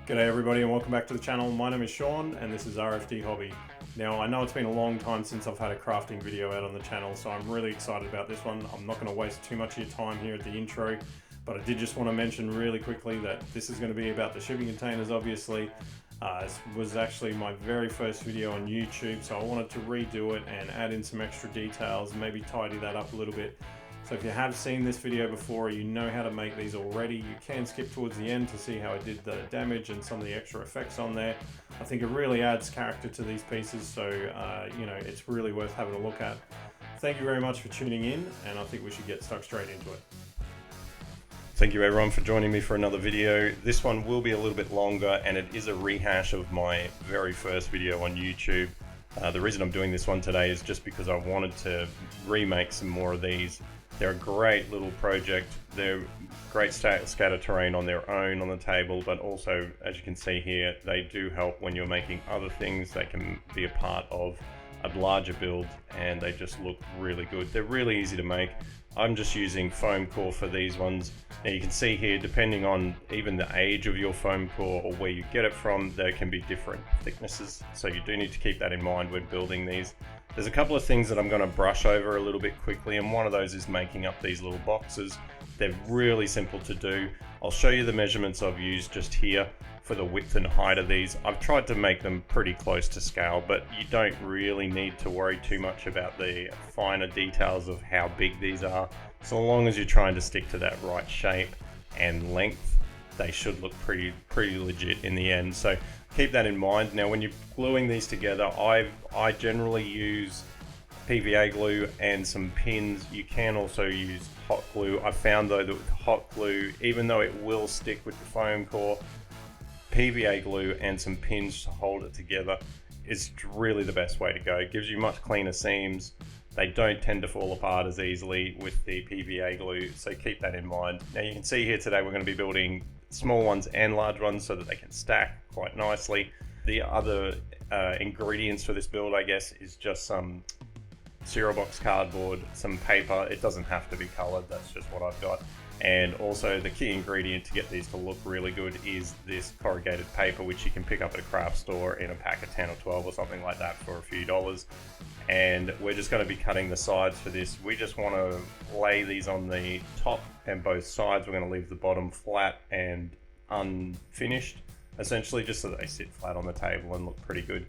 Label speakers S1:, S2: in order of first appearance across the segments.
S1: G'day everybody and welcome back to the channel. My name is Sean and this is RFD Hobby. Now I know it's been a long time since I've had a crafting video out on the channel, so I'm really excited about this one. I'm not going to waste too much of your time here at the intro, but I did just want to mention really quickly that this is going to be about the shipping containers obviously. This was actually my very first video on YouTube, so I wanted to redo it and add in some extra details, maybe tidy that up a little bit. So if you have seen this video before, you know how to make these already, you can skip towards the end to see how I did the damage and some of the extra effects on there. I think it really adds character to these pieces, so you know, it's really worth having a look at. Thank you very much for tuning in, and I think we should get stuck straight into it. Thank you everyone for joining me for another video. This one will be a little bit longer and it is a rehash of my very first video on YouTube. The reason I'm doing this one today is just because I wanted to remake some more of these. They're a great little project. They're great scatter terrain on their own on the table, but also, as you can see here, they do help when you're making other things. They can be a part of a larger build and they just look really good. They're really easy to make. I'm just using foam core for these ones. Now you can see here, depending on even the age of your foam core or where you get it from, there can be different thicknesses. So you do need to keep that in mind when building these. There's a couple of things that I'm going to brush over a little bit quickly, and one of those is making up these little boxes. They're really simple to do. I'll show you the measurements I've used just here for the width and height of these. I've tried to make them pretty close to scale, but you don't really need to worry too much about the finer details of how big these are. So long as you're trying to stick to that right shape and length, they should look pretty legit in the end. So keep that in mind. Now when you're gluing these together, I generally use PVA glue and some pins. You can also use hot glue. I found though that with hot glue, even though it will stick with the foam core, PVA glue and some pins to hold it together is really the best way to go. It gives you much cleaner seams. They don't tend to fall apart as easily with the PVA glue, so keep that in mind. Now you can see here today we're going to be building small ones and large ones so that they can stack quite nicely. The other ingredients for this build, I guess, is just some cereal box cardboard, some paper. It doesn't have to be colored, that's just what I've got. And also the key ingredient to get these to look really good is this corrugated paper, which you can pick up at a craft store in a pack of 10 or 12 or something like that for a few dollars. And we're just going to be cutting the sides for this. We just want to lay these on the top and both sides. We're going to leave the bottom flat and unfinished, essentially, just so that they sit flat on the table and look pretty good.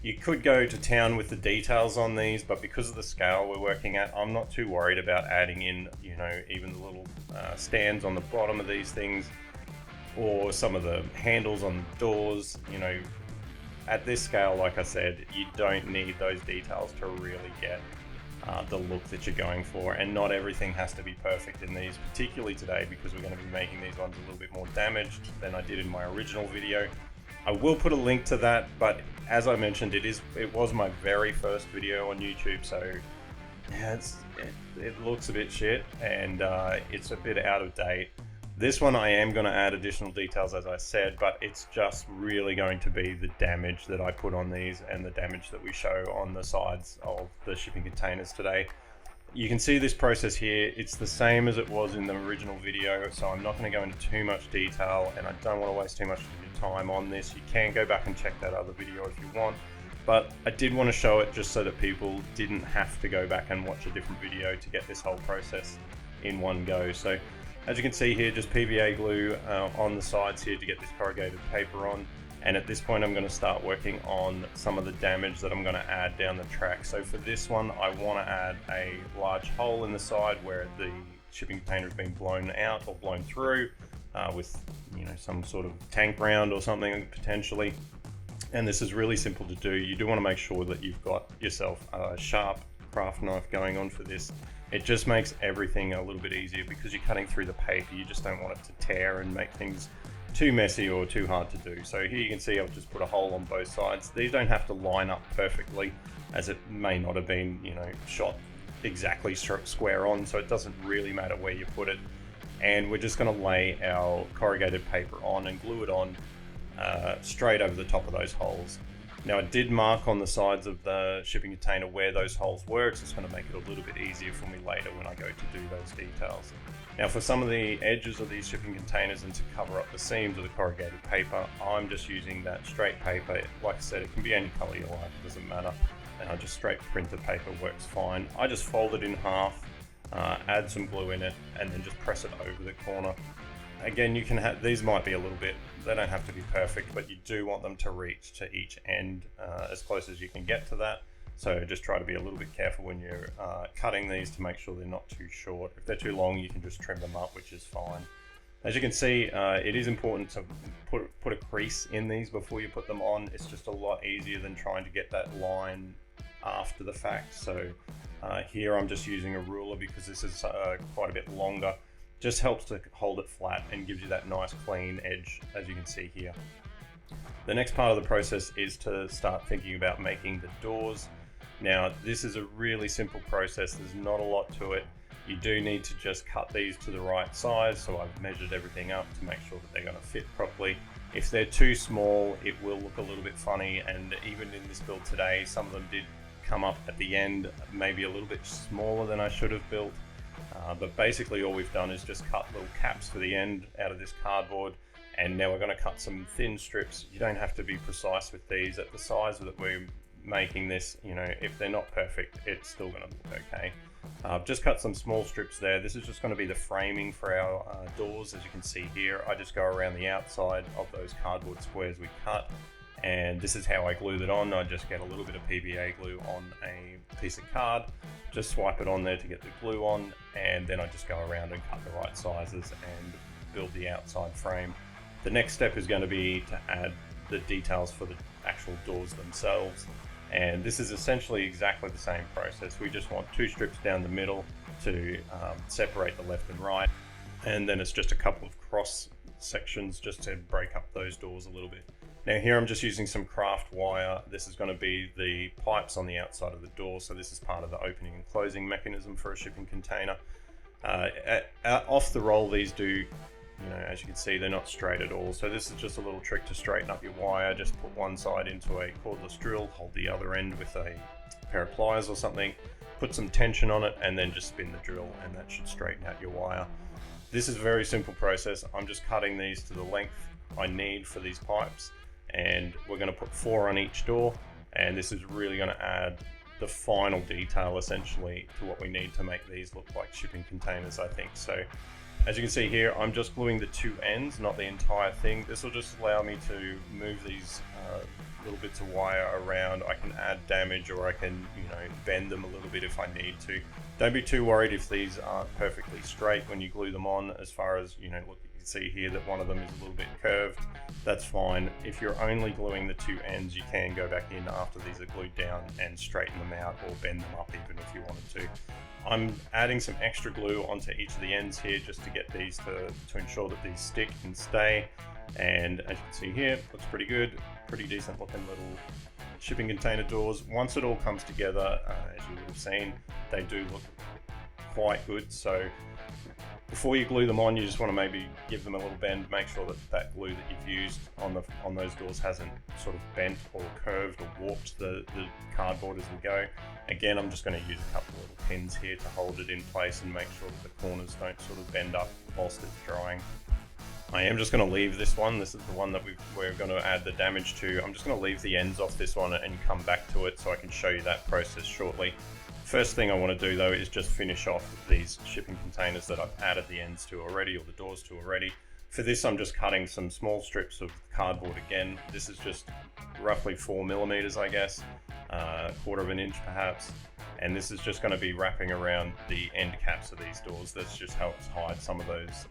S1: You could go to town with the details on these, but because of the scale we're working at, I'm not too worried about adding in, you know, even the little stands on the bottom of these things, or some of the handles on the doors. You know, at this scale, like I said, you don't need those details to really get the look that you're going for, and not everything has to be perfect in these, particularly today because we're going to be making these ones a little bit more damaged than I did in my original video. I will put a link to that, but as I mentioned, it was my very first video on YouTube, so yeah, it looks a bit shit and it's a bit out of date. This one I am going to add additional details, as I said, but it's just really going to be the damage that I put on these and the damage that we show on the sides of the shipping containers today. You can see this process here. It's the same as it was in the original video, so I'm not going to go into too much detail, and I don't want to waste too much of your time on this. You can go back and check that other video if you want, but I did want to show it just so that people didn't have to go back and watch a different video to get this whole process in one go. So as you can see here, just PVA glue on the sides here to get this corrugated paper on. And at this point I'm going to start working on some of the damage that I'm going to add down the track. So for this one I want to add a large hole in the side where the shipping container has been blown out or blown through with, you know, some sort of tank round or something potentially. And this is really simple to do. You do want to make sure that you've got yourself a sharp craft knife going on for this. It just makes everything a little bit easier because you're cutting through the paper. You just don't want it to tear and make things too messy or too hard to do. So here you can see I've just put a hole on both sides. These don't have to line up perfectly, as it may not have been, you know, shot exactly square on, so it doesn't really matter where you put it. And we're just going to lay our corrugated paper on and glue it on straight over the top of those holes. Now I did mark on the sides of the shipping container where those holes were. It's just going to make it a little bit easier for me later when I go to do those details. Now for some of the edges of these shipping containers and to cover up the seams of the corrugated paper, I'm just using that straight paper. Like I said, it can be any color you like, it doesn't matter. And just straight printed paper works fine. I just fold it in half, add some glue in it, and then just press it over the corner. Again, you can have, these might be a little bit, they don't have to be perfect, but you do want them to reach to each end as close as you can get to that. So just try to be a little bit careful when you're cutting these to make sure they're not too short. If they're too long, you can just trim them up, which is fine. As you can see, it is important to put a crease in these before you put them on. It's just a lot easier than trying to get that line after the fact. So here I'm just using a ruler because this is quite a bit longer. Just helps to hold it flat and gives you that nice clean edge, as you can see here. The next part of the process is to start thinking about making the doors. Now this is a really simple process, there's not a lot to it. You do need to just cut these to the right size, so I've measured everything up to make sure that they're going to fit properly. If they're too small, it will look a little bit funny, and even in this build today, some of them did come up at the end maybe a little bit smaller than I should have built. But basically all we've done is just cut little caps for the end out of this cardboard, and now we're going to cut some thin strips. You don't have to be precise with these at the size that we're making this. You know, if they're not perfect, it's still going to look okay. Just cut some small strips there. This is just going to be the framing for our doors. As you can see here, I just go around the outside of those cardboard squares we cut, and this is how I glue it on. I just get a little bit of PVA glue on a piece of card, just swipe it on there to get the glue on, and then I just go around and cut the right sizes and build the outside frame. The next step is going to be to add the details for the actual doors themselves, and this is essentially exactly the same process. We just want two strips down the middle to separate the left and right, and then it's just a couple of cross sections just to break up those doors a little bit. Now here I'm just using some craft wire. This is going to be the pipes on the outside of the door, so this is part of the opening and closing mechanism for a shipping container. Off the roll, these do, you know, as you can see, they're not straight at all. So this is just a little trick to straighten up your wire. Just put one side into a cordless drill, hold the other end with a pair of pliers or something, put some tension on it, and then just spin the drill, and that should straighten out your wire. This is a very simple process. I'm just cutting these to the length I need for these pipes, and we're going to put 4 on each door, and this is really going to add the final detail essentially to what we need to make these look like shipping containers, I think. So as you can see here, I'm just gluing the 2 ends, not the entire thing. This will just allow me to move these little bits of wire around. I can add damage, or I can, you know, bend them a little bit if I need to. Don't be too worried if these aren't perfectly straight when you glue them on. As far as, you know, look, you can see here that one of them is a little bit curved. That's fine. If you're only gluing the 2 ends, you can go back in after these are glued down and straighten them out, or bend them up even if you wanted to. I'm adding some extra glue onto each of the ends here just to get these to ensure that these stick and stay. And as you can see here, looks pretty good, pretty decent looking little shipping container doors. Once it all comes together, as you would have seen, they do look quite good. So before you glue them on, you just want to maybe give them a little bend, make sure that that glue that you've used on those doors hasn't sort of bent or curved or warped the cardboard as we go. Again, I'm just going to use a couple of little pins here to hold it in place and make sure that the corners don't sort of bend up whilst it's drying. I am just going to leave this one. This is the one that we're going to add the damage to. I'm just going to leave the ends off this one and come back to it so I can show you that process shortly. First thing I want to do though is just finish off these shipping containers that I've added the ends to already, or the doors to already. For this, I'm just cutting some small strips of cardboard again. This is just roughly 4mm, I guess, 1/4 of an inch perhaps. And this is just going to be wrapping around the end caps of these doors. This just helps hide some of those,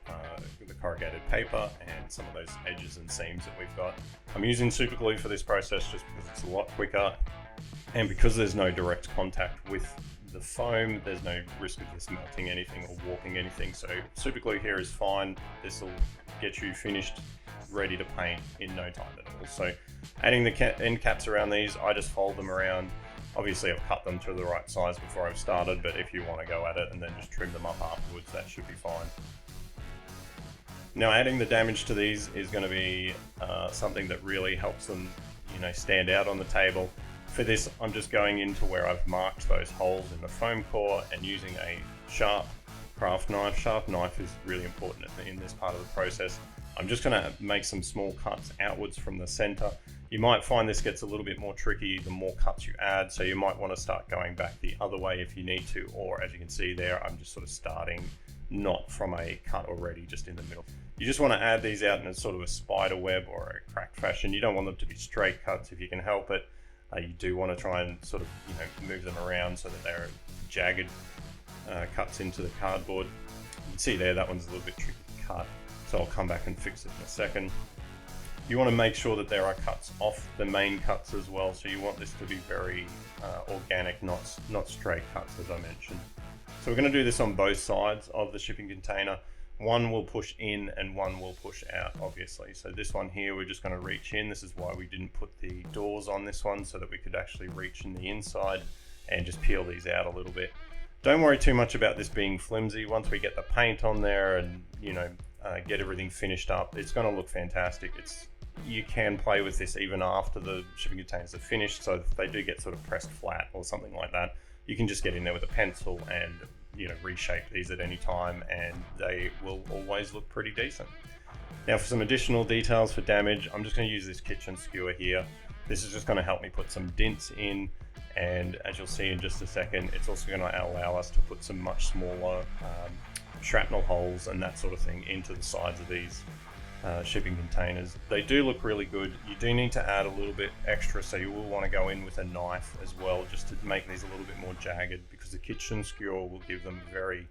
S1: the corrugated paper and some of those edges and seams that we've got. I'm using super glue for this process just because it's a lot quicker, and because there's no direct contact with the foam, there's no risk of this melting anything or warping anything. So super glue here is fine. This will get you finished, ready to paint in no time at all. So adding the end caps around these, I just fold them around. Obviously I've cut them to the right size before I've started, but if you want to go at it and then just trim them up afterwards, that should be fine. Now adding the damage to these is going to be something that really helps them, you stand out on the table. For this, I'm just going into where I've marked those holes in the foam core and using a sharp craft knife. Sharp knife is really important in this part of the process. I'm just going to make some small cuts outwards from the center. You might find this gets a little bit more tricky the more cuts you add, so you might want to start going back the other way if you need to, or as you can see there, I'm just sort of starting not from a cut already, just in the middle. You just want to add these out in a sort of a spider web or a cracked fashion. You don't want them to be straight cuts if you can help it. You do want to try and sort of move them around so that they're jagged cuts into the cardboard. You can see there that one's a little bit tricky to cut, so I'll come back and fix it in a second. You want to make sure that there are cuts off the main cuts as well, so you want this to be very organic, not straight cuts as I mentioned. So we're going to do this on both sides of the shipping container. One will push in and one will push out, obviously. So this one here, we're just going to reach in. This is why we didn't put the doors on this one, so that we could actually reach in the inside and just peel these out a little bit. Don't worry too much about this being flimsy. Once we get the paint on there and get everything finished up, it's going to look fantastic. You can play with this even after the shipping containers are finished, so if they do get sort of pressed flat or something like that, you can just get in there with a pencil and reshape these at any time, and they will always look pretty decent. Now for some additional details for damage, I'm just going to use this kitchen skewer here. This is just going to help me put some dints in, and as you'll see in just a second, it's also going to allow us to put some much smaller shrapnel holes and that sort of thing into the sides of these shipping containers. They do look really good. You do need to add a little bit extra, so you will want to go in with a knife as well, just to make these a little bit more jagged, because the kitchen skewer will give them a very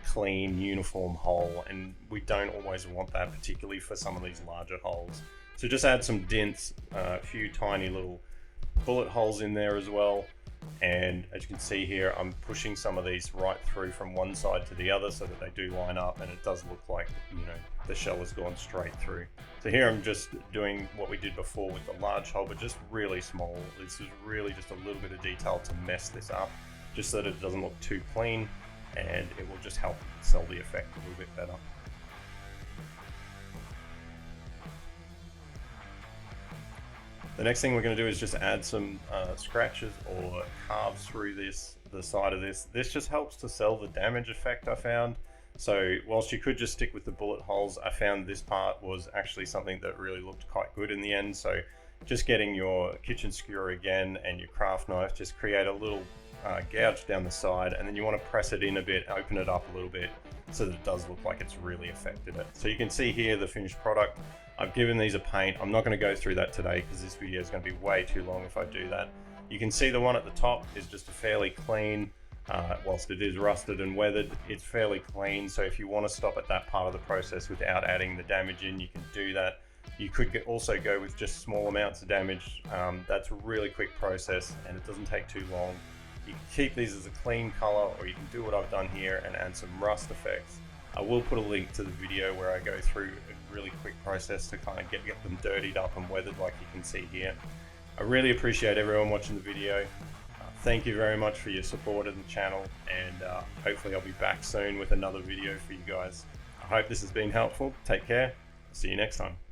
S1: clean, uniform hole, and we don't always want that, particularly for some of these larger holes. So just add some dints, a few tiny little bullet holes in there as well. And as you can see here, I'm pushing some of these right through from one side to the other so that they do line up, and it does look like the shell has gone straight through. So here I'm just doing what we did before with the large hole, but just really small. This is really just a little bit of detail to mess this up, just so that it doesn't look too clean, and it will just help sell the effect a little bit better. The next thing we're going to do is just add some scratches or carves through the side of this. This just helps to sell the damage effect, I found. So whilst you could just stick with the bullet holes, I found this part was actually something that really looked quite good in the end. So just getting your kitchen skewer again and your craft knife, just create a little gouge down the side, and then you want to press it in a bit, open it up a little bit, so that it does look like it's really affected it. So you can see here the finished product. I've given these a paint. I'm not going to go through that today because this video is going to be way too long if I do that. You can see the one at the top is just a fairly clean, whilst it is rusted and weathered, it's fairly clean. So if you want to stop at that part of the process without adding the damage in, you can do that. You could also go with just small amounts of damage. That's a really quick process and it doesn't take too long. You can keep these as a clean color, or you can do what I've done here and add some rust effects. I will put a link to the video where I go through a really quick process to kind of get them dirtied up and weathered like you can see here. I really appreciate everyone watching the video. Thank you very much for your support of the channel, and hopefully I'll be back soon with another video for you guys. I hope this has been helpful. Take care. See you next time.